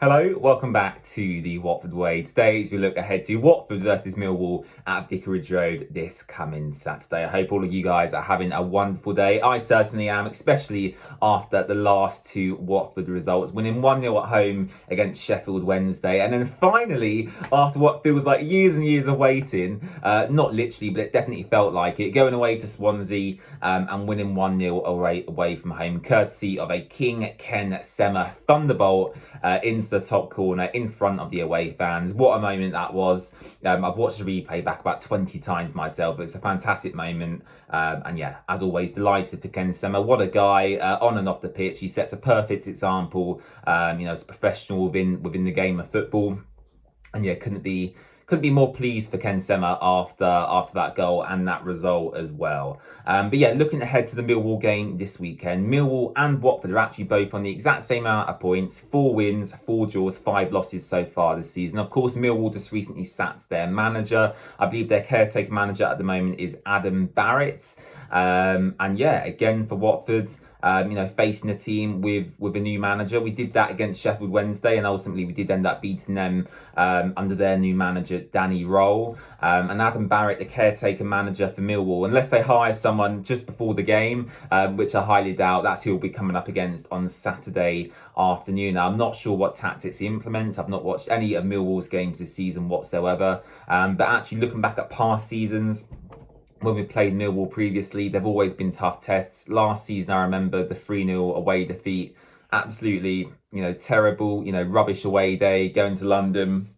Hello, welcome back to the Watford Way. Today, as we look ahead to Watford versus Millwall at Vicarage Road this coming Saturday. I hope all of you guys are having a wonderful day. I certainly am, especially after the last two Watford results, winning 1-0 at home against Sheffield Wednesday. And then finally, after what feels like years and years of waiting, not literally, but it definitely felt like it, going away to Swansea and winning 1-0 away from home, courtesy of a King Ken Sema thunderbolt into the top corner in front of the away fans. What a moment that was. I've watched the replay back about 20 times myself. It's a fantastic moment. And yeah, as always, delighted for Ken Sema. What a guy on and off the pitch. He sets a perfect example, as a professional within the game of football. And yeah, couldn't be more pleased for Ken Sema after that goal and that result as well. But yeah, looking ahead to the Millwall game this weekend, Millwall and Watford are actually both on the exact same amount of points, 4 wins, 4 draws, 5 losses so far this season. Of course, Millwall just recently sacked their manager. I believe their caretaker manager at the moment is Adam Barrett. And yeah, again for Watford, facing a team with a new manager. We did that against Sheffield Wednesday, and ultimately we did end up beating them under their new manager, Danny Roll. And Adam Barrett, the caretaker manager for Millwall, unless they hire someone just before the game, which I highly doubt, that's who we'll be coming up against on Saturday afternoon. Now, I'm not sure what tactics he implements. I've not watched any of Millwall's games this season whatsoever. But actually looking back at past seasons, when we played Millwall previously, they've always been tough tests. Last season, I remember the 3-0 away defeat. Absolutely, terrible, rubbish away day, going to London.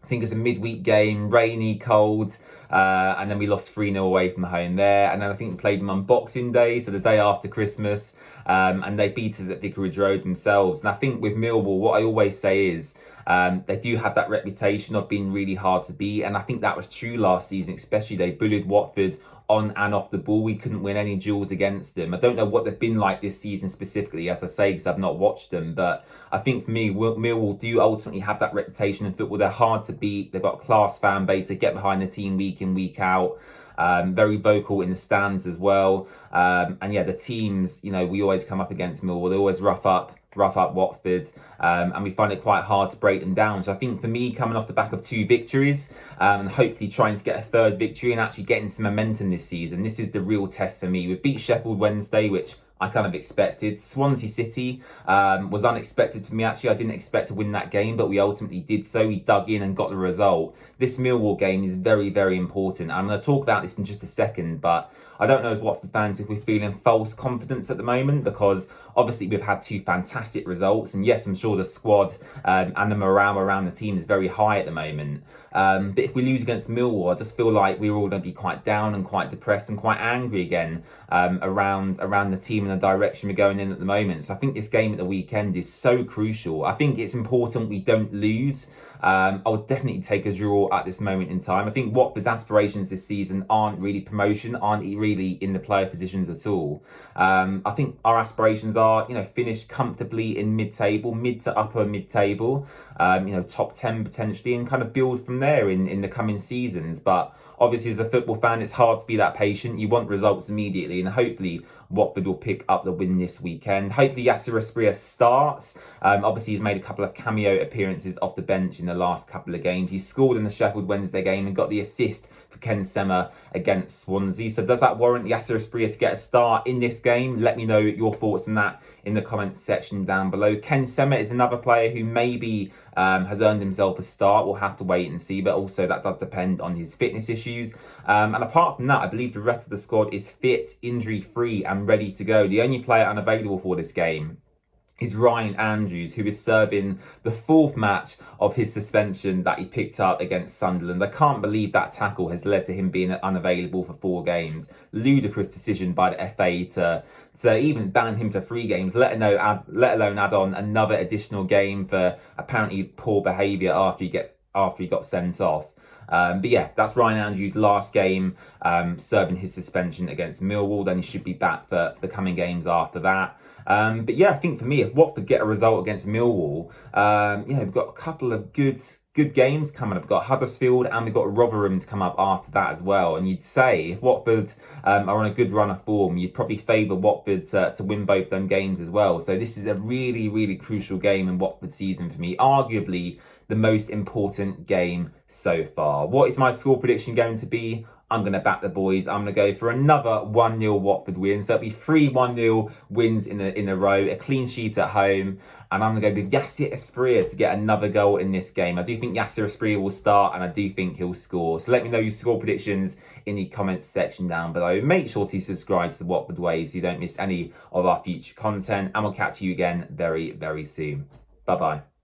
I think it was a midweek game, rainy, cold, and then we lost 3-0 away from home there. And then I think we played them on Boxing Day, so the day after Christmas, and they beat us at Vicarage Road themselves. And I think with Millwall, what I always say is, they do have that reputation of being really hard to beat, and I think that was true last season, especially they bullied Watford on and off the ball. We couldn't win any duels against them. I don't know what they've been like this season specifically, as I say, because I've not watched them, but I think for me, Millwall do ultimately have that reputation in football. They're hard to beat. They've got a class fan base. They get behind the team week in, week out. Very vocal in the stands as well. And yeah, the teams, we always come up against Millwall. They always rough up Watford, and we find it quite hard to break them down. So I think for me, coming off the back of 2 victories, and hopefully trying to get a 3rd victory and actually getting some momentum this season, this is the real test for me. We beat Sheffield Wednesday, which I kind of expected. Swansea City was unexpected for me, actually. I didn't expect to win that game, but we ultimately did so. We dug in and got the result. This Millwall game is very, very important. I'm going to talk about this in just a second, but I don't know as Watford fans if we're feeling false confidence at the moment, because obviously we've had 2 fantastic results. And yes, I'm sure the squad and the morale around the team is very high at the moment. But if we lose against Millwall, I just feel like we're all going to be quite down and quite depressed and quite angry again around the team and the direction we're going in at the moment. So I think this game at the weekend is so crucial. I think it's important we don't lose. I would definitely take a draw at this moment in time. I think Watford's aspirations this season aren't really promotion, aren't really in the player positions at all. I think our aspirations are, finish comfortably in mid-table, mid to upper mid-table, top 10 potentially, and kind of build from there in the coming seasons. But obviously, as a football fan, it's hard to be that patient. You want results immediately, and hopefully Watford will pick up the win this weekend. Hopefully Yasser Asprilla starts. Obviously, he's made a couple of cameo appearances off the bench in the last couple of games. He scored in the Sheffield Wednesday game and got the assist for Ken Sema against Swansea. So does that warrant Yasser Asprilla to get a start in this game? Let me know your thoughts on that in the comments section down below. Ken Sema is another player who maybe has earned himself a start. We'll have to wait and see, but also that does depend on his fitness issues. And apart from that, I believe the rest of the squad is fit, injury-free and ready to go. The only player unavailable for this game is Ryan Andrews, who is serving the 4th match of his suspension that he picked up against Sunderland. I can't believe that tackle has led to him being unavailable for 4 games. Ludicrous decision by the FA to even ban him for 3 games, let alone add on another additional game for apparently poor behaviour after he got sent off. But yeah, that's Ryan Andrews' last game serving his suspension against Millwall. Then he should be back for the coming games after that. But yeah, I think for me, if Watford get a result against Millwall, we've got a couple of good good games coming up. We've got Huddersfield and we've got Rotherham to come up after that as well. And you'd say if Watford are on a good run of form, you'd probably favour Watford to win both them games as well. So this is a really, really crucial game in Watford season for me. Arguably the most important game so far. What is my score prediction going to be? I'm going to back the boys. I'm going to go for another 1-0 Watford win. So it'll be 3 1-0 wins in a row, a clean sheet at home. And I'm going to go with Yassir Espria to get another goal in this game. I do think Yassir Espria will start and I do think he'll score. So let me know your score predictions in the comments section down below. Make sure to subscribe to The Watford Way so you don't miss any of our future content. And we'll catch you again very, very soon. Bye-bye.